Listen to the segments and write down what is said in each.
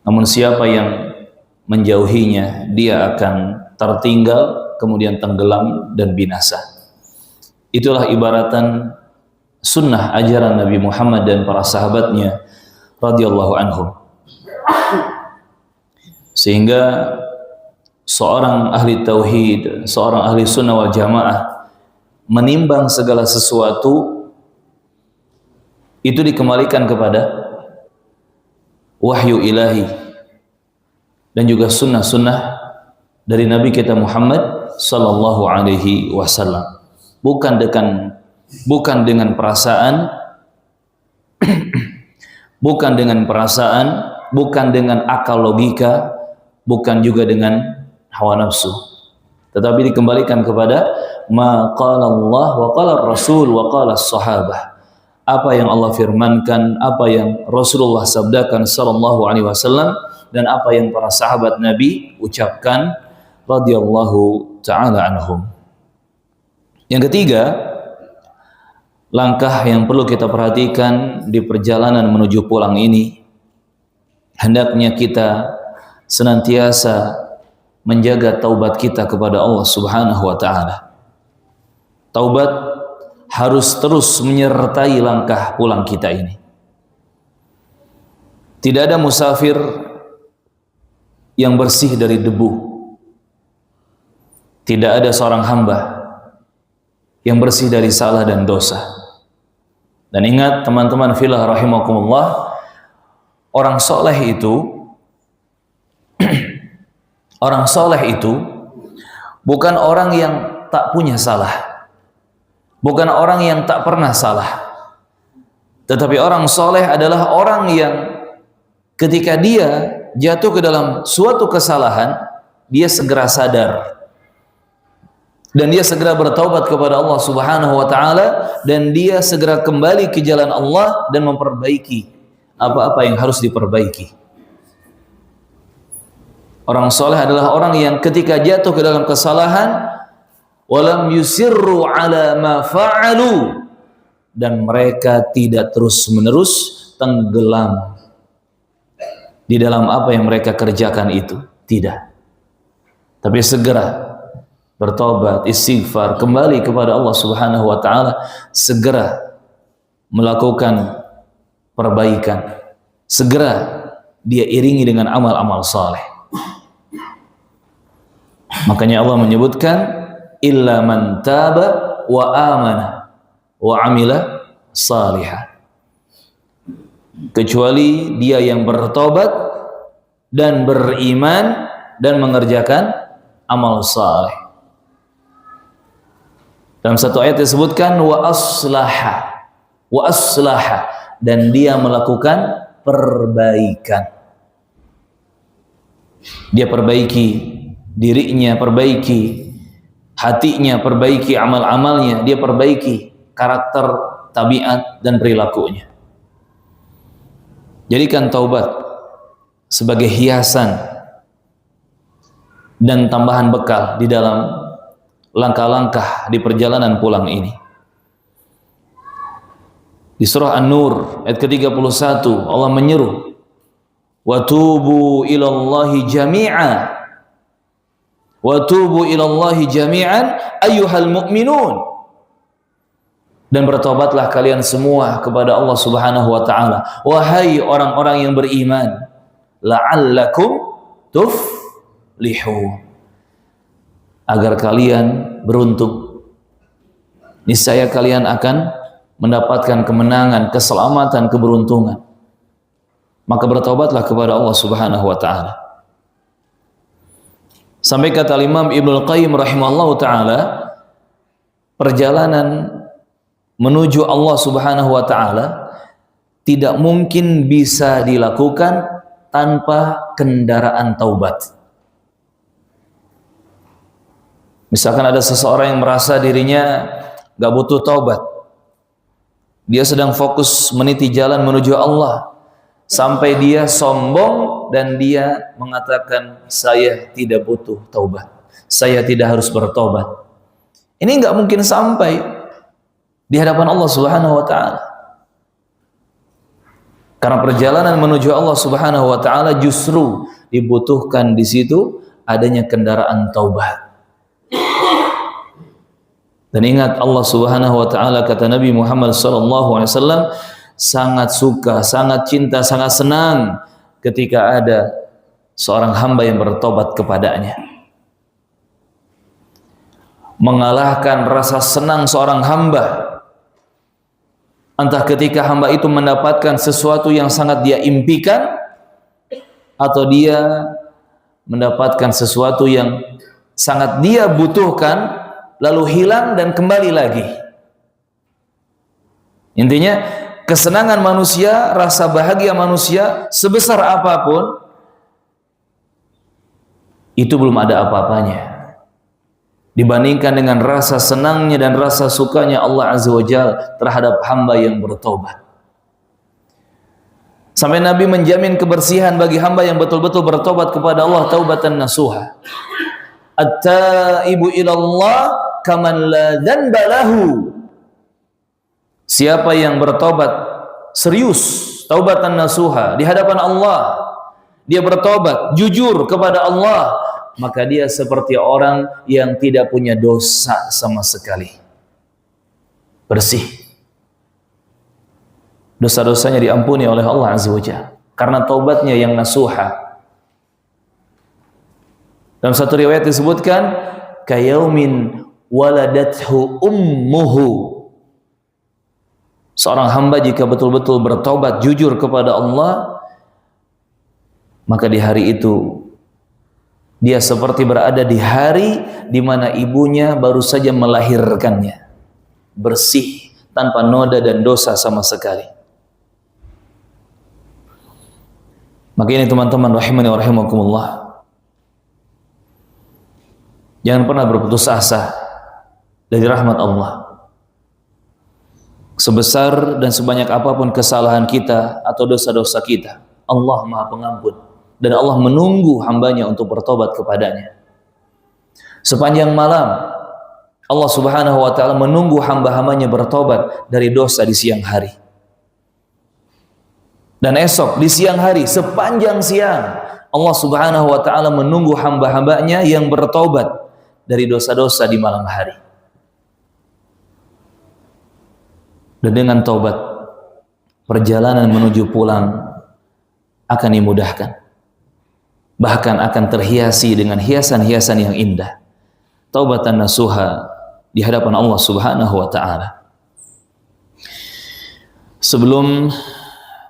Namun siapa yang menjauhinya, dia akan tertinggal, kemudian tenggelam dan binasa. Itulah ibaratan sunnah ajaran Nabi Muhammad dan para sahabatnya radhiyallahu anhum. Sehingga seorang ahli tauhid, seorang ahli sunnah wal jamaah menimbang segala sesuatu itu dikembalikan kepada wahyu ilahi dan juga sunnah-sunnah dari Nabi kita Muhammad sallallahu alaihi wasallam. Bukan dengan perasaan, bukan dengan perasaan, bukan dengan akal logika, bukan juga dengan hawa nafsu, tetapi dikembalikan kepada ma qala Allah wa qala Rasul wa qala sahabah. Apa yang Allah firmankan, apa yang Rasulullah sabdakan sallallahu alaihi wasallam, dan apa yang para sahabat Nabi ucapkan radhiyallahu taala anhum. Yang ketiga, langkah yang perlu kita perhatikan di perjalanan menuju pulang ini, hendaknya kita senantiasa menjaga taubat kita kepada Allah Subhanahu wa taala. Taubat harus terus menyertai langkah pulang kita ini. Tidak ada musafir yang bersih dari debu. Tidak ada seorang hamba yang bersih dari salah dan dosa. Dan ingat teman-teman fillah rahimakumullah, orang soleh itu bukan orang yang tak punya salah, bukan orang yang tak pernah salah, tetapi orang soleh adalah orang yang ketika dia jatuh ke dalam suatu kesalahan, dia segera sadar dan dia segera bertaubat kepada Allah Subhanahu wa taala, dan dia segera kembali ke jalan Allah dan memperbaiki apa-apa yang harus diperbaiki. Orang soleh adalah orang yang ketika jatuh ke dalam kesalahan, walam yusirru ala ma fa'alu, dan mereka tidak terus-menerus tenggelam di dalam apa yang mereka kerjakan itu. Tidak. Tapi segera bertobat, istighfar, kembali kepada Allah Subhanahu wa taala, segera melakukan perbaikan, segera dia iringi dengan amal-amal saleh. Makanya Allah menyebutkan illa man taba wa amana wa amila salihah, kecuali dia yang bertobat dan beriman dan mengerjakan amal saleh. Dalam satu ayat disebutkan wa aslaha, dan dia melakukan perbaikan. Dia perbaiki dirinya, perbaiki hatinya, perbaiki amal-amalnya, dia perbaiki karakter, tabiat dan perilakunya. Jadikan taubat sebagai hiasan dan tambahan bekal di dalam langkah-langkah di perjalanan pulang ini. Di surah An-Nur ayat ke-31 Allah menyeru, wa tubu ilallahi jami'a, wa tubu ilallahi jami'an ayyuhal mu'minun, dan bertobatlah kalian semua kepada Allah Subhanahu wa taala, wahai orang-orang yang beriman, la'allakum tuflihun, agar kalian beruntung. Niscaya kalian akan mendapatkan kemenangan, keselamatan, keberuntungan. Maka bertobatlah kepada Allah Subhanahu wa taala. Sampai kata Imam Ibnu Qayyim rahimahullahu taala, perjalanan menuju Allah Subhanahu wa taala tidak mungkin bisa dilakukan tanpa kendaraan taubat. Misalkan ada seseorang yang merasa dirinya gak butuh taubat, dia sedang fokus meniti jalan menuju Allah, sampai dia sombong dan dia mengatakan saya tidak butuh taubat, saya tidak harus bertobat. Ini gak mungkin sampai di hadapan Allah Subhanahu wa taala. Karena perjalanan menuju Allah Subhanahu wa taala justru dibutuhkan di situ adanya kendaraan taubat. Dan ingat Allah Subhanahu wa taala, kata Nabi Muhammad sallallahu alaihi wasallam, sangat suka, sangat cinta, sangat senang ketika ada seorang hamba yang bertobat kepadanya. Mengalahkan rasa senang seorang hamba entah ketika hamba itu mendapatkan sesuatu yang sangat dia impikan, atau dia mendapatkan sesuatu yang sangat dia butuhkan lalu hilang dan kembali lagi. Intinya kesenangan manusia, rasa bahagia manusia sebesar apapun itu belum ada apa-apanya dibandingkan dengan rasa senangnya dan rasa sukanya Allah Azza wa Jalla terhadap hamba yang bertobat. Sampai Nabi menjamin kebersihan bagi hamba yang betul-betul bertobat kepada Allah, taubatan nasuha. At-taibu ilallah kaman la dzanba lahu. Siapa yang bertobat serius, taubatan nasuha di hadapan Allah, dia bertobat jujur kepada Allah, maka dia seperti orang yang tidak punya dosa sama sekali. Bersih. Dosa-dosanya diampuni oleh Allah Azza wa Jalla karena taubatnya yang nasuha. Dalam satu riwayat disebutkan kayaumin waladathu ummuhu. Seorang hamba jika betul-betul bertobat jujur kepada Allah, maka di hari itu dia seperti berada di hari di mana ibunya baru saja melahirkannya, bersih, tanpa noda dan dosa sama sekali. Maka ini teman-teman rahimani wa rahimakumullah, jangan pernah berputus asa dari rahmat Allah. Sebesar dan sebanyak apapun kesalahan kita atau dosa-dosa kita, Allah Maha Pengampun. Dan Allah menunggu hambanya untuk bertobat kepadanya. Sepanjang malam Allah Subhanahu wa ta'ala menunggu hamba-hambanya bertobat dari dosa di siang hari. Dan esok di siang hari, sepanjang siang Allah Subhanahu wa ta'ala menunggu hamba-hambanya yang bertobat dari dosa-dosa di malam hari. Dan dengan taubat, perjalanan menuju pulang akan dimudahkan. Bahkan akan terhiasi dengan hiasan-hiasan yang indah. Taubatan nasuha di hadapan Allah Subhanahu wa ta'ala. Sebelum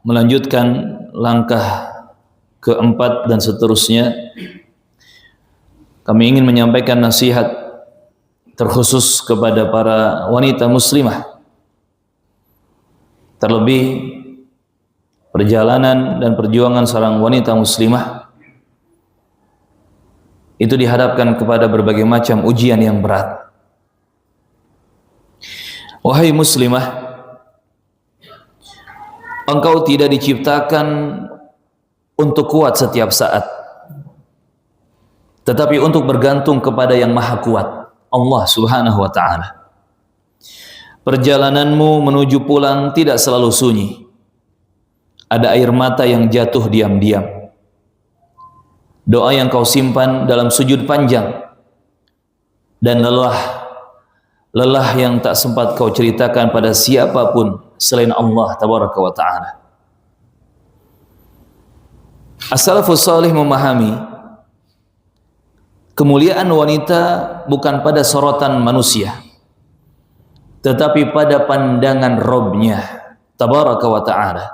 melanjutkan langkah keempat dan seterusnya, kami ingin menyampaikan nasihat terkhusus kepada para wanita muslimah. Terlebih perjalanan dan perjuangan seorang wanita muslimah itu dihadapkan kepada berbagai macam ujian yang berat. Wahai muslimah, engkau tidak diciptakan untuk kuat setiap saat, tetapi untuk bergantung kepada yang maha kuat, Allah Subhanahu wa ta'ala. Perjalananmu menuju pulang tidak selalu sunyi. Ada air mata yang jatuh diam-diam. Doa yang kau simpan dalam sujud panjang. Dan lelah yang tak sempat kau ceritakan pada siapapun selain Allah Tabaraka wa ta'ala. As-salafus salih memahami kemuliaan wanita bukan pada sorotan manusia, tetapi pada pandangan Rabb-Nya Tabaraka wa ta'ala.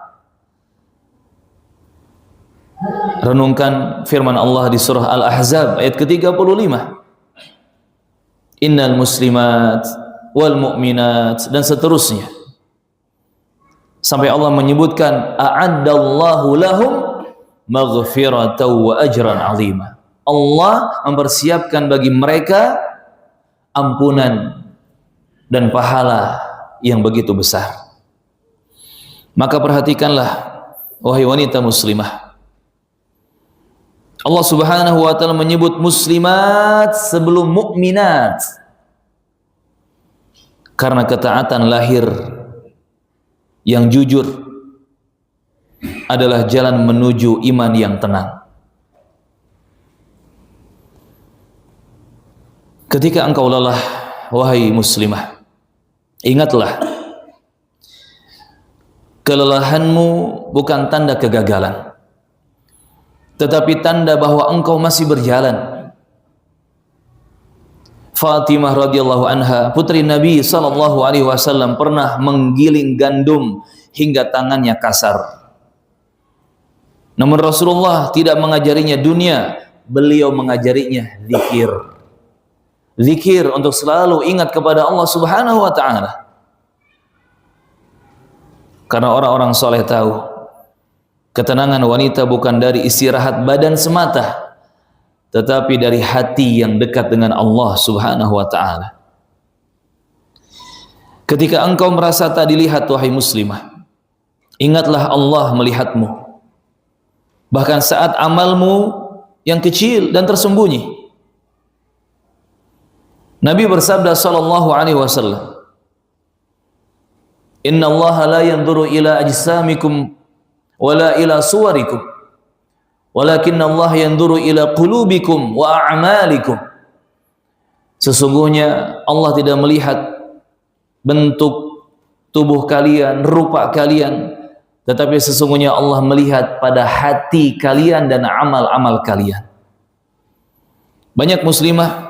Renungkan firman Allah di surah Al-Ahzab ayat ke-35. Innal muslimat wal mu'minat, dan seterusnya. Sampai Allah menyebutkan a'addallahu lahum maghfiratan wa ajran 'azima. Allah mempersiapkan bagi mereka ampunan dan pahala yang begitu besar. Maka perhatikanlah wahai wanita muslimah, Allah Subhanahu wa ta'ala menyebut muslimat sebelum mukminat karena ketaatan lahir yang jujur, adalah jalan menuju iman yang tenang. Ketika engkau lelah, wahai muslimah, ingatlah, kelelahanmu bukan tanda kegagalan, tetapi tanda bahwa engkau masih berjalan. Fatimah radhiyallahu anha, putri Nabi sallallahu alaihi wasallam, pernah menggiling gandum hingga tangannya kasar. Namun Rasulullah tidak mengajarinya dunia, beliau mengajarinya zikir. Zikir untuk selalu ingat kepada Allah Subhanahu wa taala. Karena orang-orang soleh tahu, ketenangan wanita bukan dari istirahat badan semata, tetapi dari hati yang dekat dengan Allah Subhanahu wa ta'ala. Ketika engkau merasa tak dilihat, wahai muslimah, ingatlah Allah melihatmu. Bahkan saat amalmu yang kecil dan tersembunyi. Nabi bersabda sallallahu alaihi wasallam, "Inna Allah la yanzuru ila ajsamikum wala ila suwarikum, walakin Allah yanzuru ila qulubikum wa a'malikum." Sesungguhnya Allah tidak melihat bentuk tubuh kalian, rupa kalian, tetapi sesungguhnya Allah melihat pada hati kalian dan amal-amal kalian. Banyak muslimah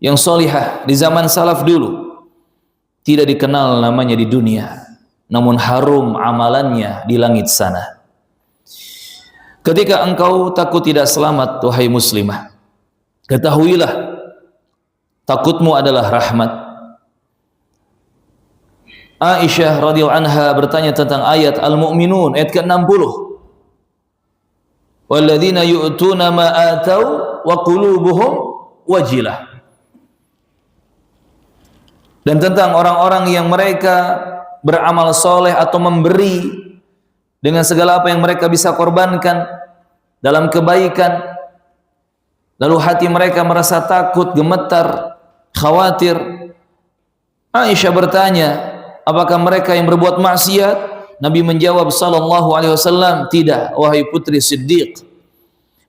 yang solihah di zaman salaf dulu tidak dikenal namanya di dunia, namun harum amalannya di langit sana. Ketika engkau takut tidak selamat, wahai muslimah, ketahuilah takutmu adalah rahmat. Aisyah radhiyallahu anha bertanya tentang ayat Al-Mu'minun ayat ke-60. Walladzina yu'tuna ma atau wa qulubuhum wajilah. Dan tentang orang-orang yang mereka beramal soleh atau memberi dengan segala apa yang mereka bisa korbankan dalam kebaikan, lalu hati mereka merasa takut, gemetar, khawatir. Aisyah bertanya, apakah mereka yang berbuat maksiat? Nabi menjawab sallallahu alaihi wasallam, tidak, wahai putri Siddiq.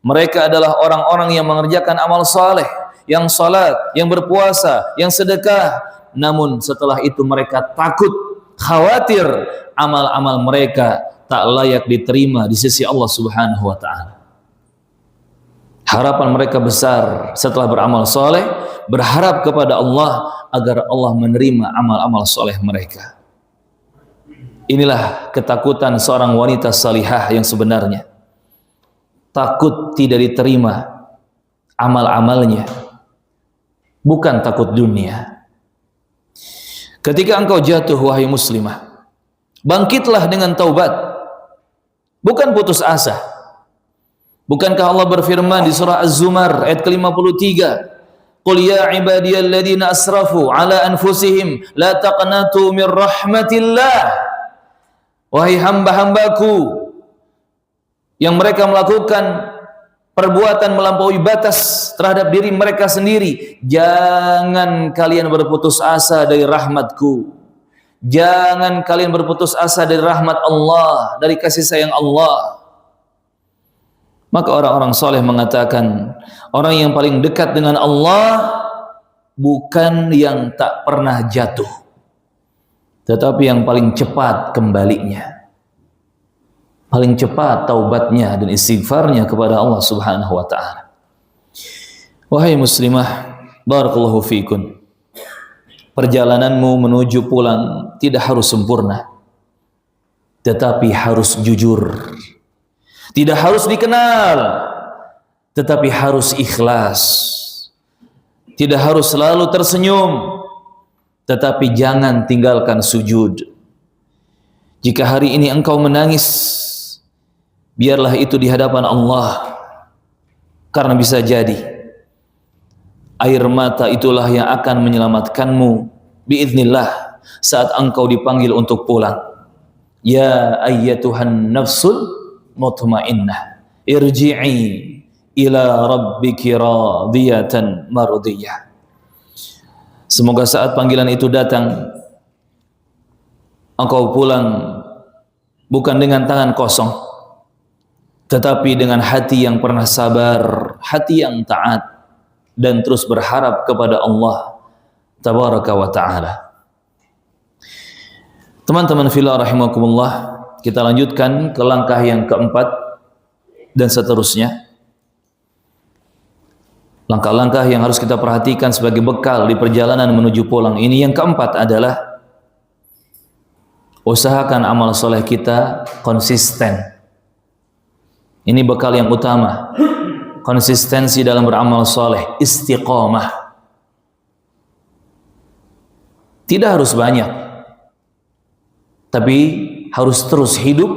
Mereka adalah orang-orang yang mengerjakan amal saleh, yang salat, yang berpuasa, yang sedekah. Namun setelah itu mereka takut, khawatir amal-amal mereka tak layak diterima di sisi Allah Subhanahu wa ta'ala. Harapan mereka besar setelah beramal soleh, berharap kepada Allah agar Allah menerima amal-amal soleh mereka. Inilah ketakutan seorang wanita salihah yang sebenarnya. Takut tidak diterima amal-amalnya, bukan takut dunia. Ketika engkau jatuh, wahai muslimah, bangkitlah dengan taubat, bukan putus asa. Bukankah Allah berfirman di surah Az-Zumar ayat ke-53, "Qul ya ibadiyalladzina asrafu ala anfusihim la taqnatu min rahmatillah." Wahai hamba-hambaku yang mereka melakukan perbuatan melampaui batas terhadap diri mereka sendiri, jangan kalian berputus asa dari rahmatku. Jangan kalian berputus asa dari rahmat Allah, dari kasih sayang Allah. Maka orang-orang soleh mengatakan, orang yang paling dekat dengan Allah bukan yang tak pernah jatuh, tetapi yang paling cepat kembalinya, paling cepat taubatnya dan istighfarnya kepada Allah Subhanahu wa ta'ala. Wahai muslimah, barakallahu fiikun, perjalananmu menuju pulang tidak harus sempurna, tetapi harus jujur. Tidak harus dikenal, tetapi harus ikhlas. Tidak harus selalu tersenyum, tetapi jangan tinggalkan sujud. Jika hari ini engkau menangis, biarlah itu di hadapan Allah, karena bisa jadi air mata itulah yang akan menyelamatkanmu biiznillah saat engkau dipanggil untuk pulang. Ya ayyatuhan nafsul mutmainnah, irji'i ila rabbiki radiyatan mardiyah. Semoga saat panggilan itu datang, engkau pulang bukan dengan tangan kosong, tetapi dengan hati yang pernah sabar, hati yang taat, dan terus berharap kepada Allah Tabaraka wa Ta'ala. Teman-teman fillah rahimakumullah, kita lanjutkan ke langkah yang keempat dan seterusnya. Langkah-langkah yang harus kita perhatikan sebagai bekal di perjalanan menuju pulang ini. Yang keempat adalah usahakan amal soleh kita konsisten. Ini bekal yang utama. Konsistensi dalam beramal soleh, istiqamah. Tidak harus banyak, tapi harus terus hidup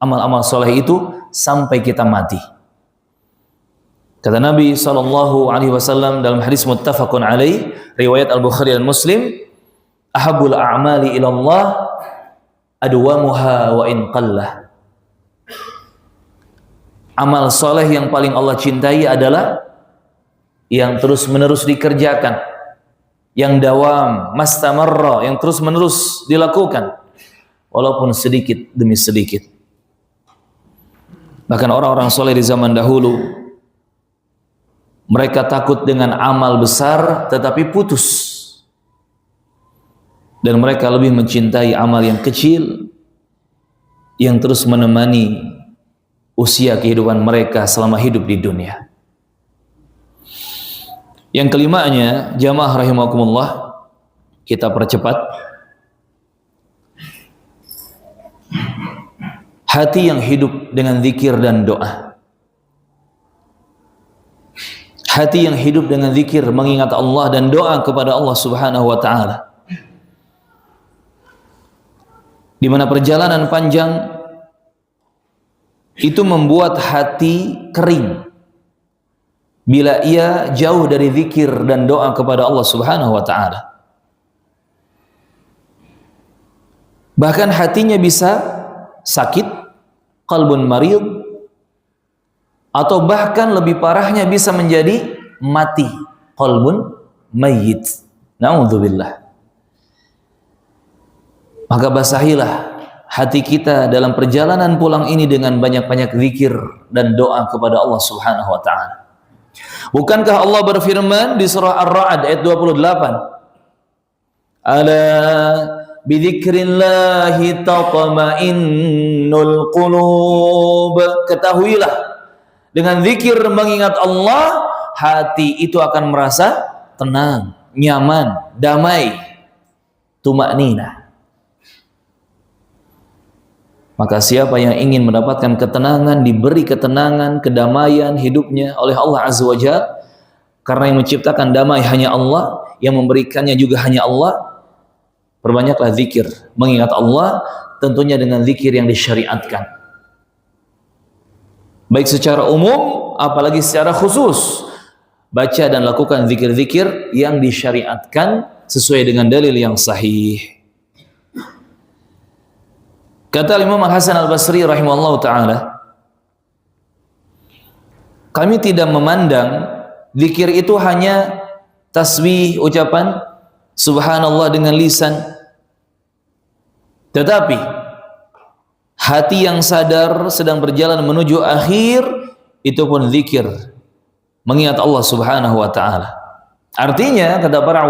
amal-amal soleh itu sampai kita mati. Kata Nabi SAW dalam hadis muttafaqun alaih, riwayat Al-Bukhari dan Muslim, ahabul a'mali ilallah adwamuha wa in qallah. Amal soleh yang paling Allah cintai adalah yang terus menerus dikerjakan, yang dawam, mastamarra, yang terus menerus dilakukan, walaupun sedikit demi sedikit. Bahkan orang-orang soleh di zaman dahulu, mereka takut dengan amal besar tetapi putus, dan mereka lebih mencintai amal yang kecil yang terus menemani usia kehidupan mereka selama hidup di dunia. Yang kelimanya, jamaah rahimakumullah, kita percepat. Hati yang hidup dengan zikir dan doa. Hati yang hidup dengan zikir, mengingat Allah dan doa kepada Allah Subhanahu wa Ta'ala. Di mana perjalanan panjang itu membuat hati kering bila ia jauh dari zikir dan doa kepada Allah Subhanahu wa Ta'ala. Bahkan hatinya bisa sakit, qalbun marid, atau bahkan lebih parahnya bisa menjadi mati, qalbun mayyit. Na'udzubillah. Maka basahilah hati kita dalam perjalanan pulang ini dengan banyak-banyak zikir dan doa kepada Allah Subhanahu wa Ta'ala. Bukankah Allah berfirman di surah Ar-Ra'd ayat 28, ala bidzikrillahi tatma'innul qulub. Ketahuilah, dengan zikir mengingat Allah, hati itu akan merasa tenang, nyaman, damai, tumakninah. Maka siapa yang ingin mendapatkan ketenangan, diberi ketenangan, kedamaian hidupnya oleh Allah Azza wa Jalla, karena yang menciptakan damai hanya Allah, yang memberikannya juga hanya Allah, perbanyaklah zikir, mengingat Allah, tentunya dengan zikir yang disyariatkan. Baik secara umum, apalagi secara khusus. Baca dan lakukan zikir-zikir yang disyariatkan sesuai dengan dalil yang sahih. Kata Imam Hasan Al-Basri rahimahullah ta'ala, kami tidak memandang zikir itu hanya tasbih, ucapan subhanallah dengan lisan, tetapi hati yang sadar sedang berjalan menuju akhir, itu pun zikir, mengingat Allah Subhanahu wa Ta'ala. Artinya, kata para